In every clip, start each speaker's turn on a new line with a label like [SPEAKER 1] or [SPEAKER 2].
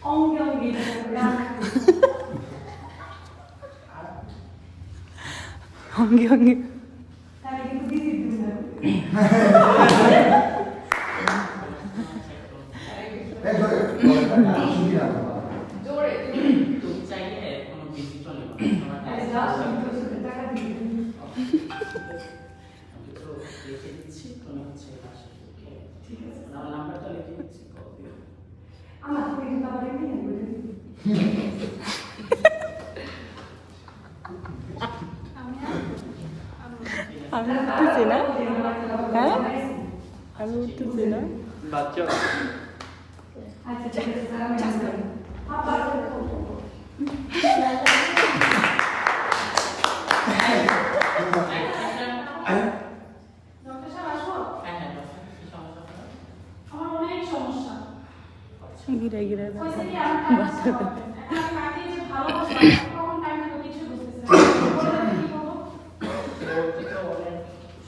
[SPEAKER 1] অঙ্গে অঙ্গে
[SPEAKER 2] অঙ্গে অঙ্গে
[SPEAKER 1] তাহলে কিন্তু দিদি দিদি জোরে
[SPEAKER 3] তুমি চাইলে কোনো বিজি চলে লিখে দিচ্ছি তুমি হচ্ছে ঠিক আছে আমার নাম্বারটা লিখে দিচ্ছি কল দিও
[SPEAKER 1] আমার থেকে কিন্তু আবার এমনি না বলে
[SPEAKER 2] আমি উঠতেছি না হ্যাঁ আমি উঠতেছি না
[SPEAKER 3] বাচ্চা
[SPEAKER 1] আচ্ছা ঠিক আছে স্যার আমি আসছি আবার ডক্টর সাহেব আসবো আমার অনেক সমস্যা
[SPEAKER 2] গিরে গিরে
[SPEAKER 1] কইছে কি আমি কাকে যে ভালোবাসা কখন টাইম দেব কিছু বুঝতেছি না কি বলবো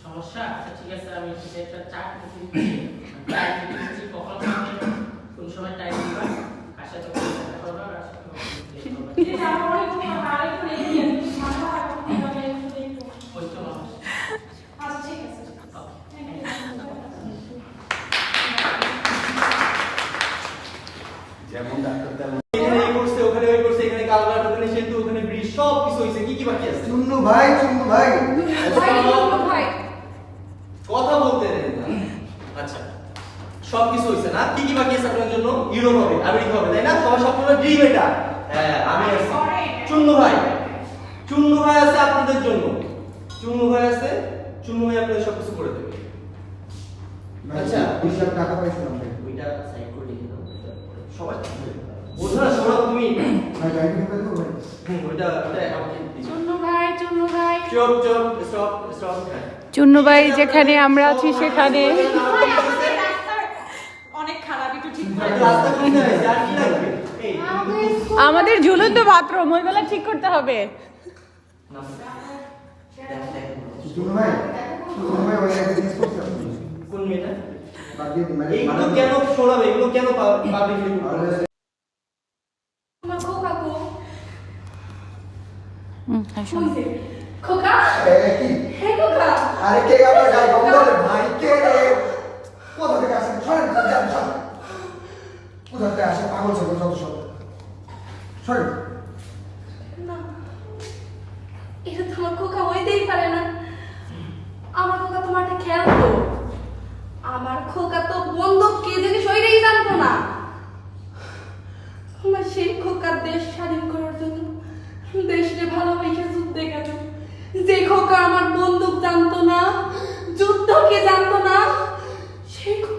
[SPEAKER 3] সমস্যা আচ্ছা ঠিক আছে আমি একটা চার্ট লিখে দিচ্ছি টাইম দিচ্ছি কখন কোন সময় টাইম দিবা কার সাথে কথা বলবা আর সাথে
[SPEAKER 1] যে আমার অনেক কারে করে দিয়ে মাথা এখন কিভাবে একটু
[SPEAKER 3] কষ্ট হবে
[SPEAKER 1] আচ্ছা ঠিক আছে
[SPEAKER 4] যেমন ডাক্তার তেমন এখানে এই করছে ওখানে ওই করছে এখানে কালভার্ট ওখানে সেতু ওখানে ব্রিজ সব কিছু হইছে কি কি বাকি আছে
[SPEAKER 5] চুন্নু ভাই
[SPEAKER 1] ভাই
[SPEAKER 4] কথা বলতে দেন না আচ্ছা সব কিছু হইছে না কি কি বাকি আছে আপনার জন্য ইউরোপ হবে আমেরিকা হবে তাই না তোমার স্বপ্নের ড্রিম এটা হ্যাঁ আমি আছি চুন্নু ভাই আছে আপনাদের জন্য চুন্নু ভাই আছে চুন্নু ভাই আপনাদের সব কিছু করে দেবে আচ্ছা
[SPEAKER 5] 20 লাখ টাকা পাইছিলাম ভাই
[SPEAKER 4] ওইটা সাইড করে লিখে দাও সবাই বোঝো না সৌরভ তুমি
[SPEAKER 5] ভাই গাড়ি থেকে বের করো ভাই
[SPEAKER 4] ওইটা আমাকে দিও
[SPEAKER 1] চুন্নু ভাই
[SPEAKER 4] চুপ স্টপ
[SPEAKER 2] চুন্নু ভাই যেখানে আমরা আছি সেখানে
[SPEAKER 1] অনেক খারাপ একটু ঠিক
[SPEAKER 4] রাস্তা কোনটা যার কি লাগবে এই
[SPEAKER 2] আমাদের ঝুলন্ত বাথরুম ওইগুলো ঠিক করতে হবে
[SPEAKER 5] চুন্নু ভাই ওই একটা জিনিস করতে আপনি
[SPEAKER 4] কোন মেয়েটা
[SPEAKER 5] বাদ দিয়ে দিন মানে
[SPEAKER 4] এইগুলো কেন শোনাবে এগুলো কেন পাবলিকলি করবে
[SPEAKER 1] কাকু কাকু
[SPEAKER 2] শুনছি
[SPEAKER 1] খোকা
[SPEAKER 5] কি
[SPEAKER 1] হে খোকা
[SPEAKER 5] আরে কে আপনার গাড়ি বন্ধ করে ভাই কে রে কোথা থেকে আসেন সরেন কোথা থেকে আসে পাগল ছিল যত সব সরেন
[SPEAKER 1] না এটা তোমার খোকা হইতেই পারে না আমার খোকা তোমার একটা খেলতো আমার খোকা তো বন্দুক কে জিনিস ওইটাই জানতো না আমার সেই খোকা দেশ স্বাধীন করার জন্য দেশকে ভালোবেসে যুদ্ধে গেল যে খোকা আমার বন্দুক জানতো না যুদ্ধকে জানতো না সেই খোকা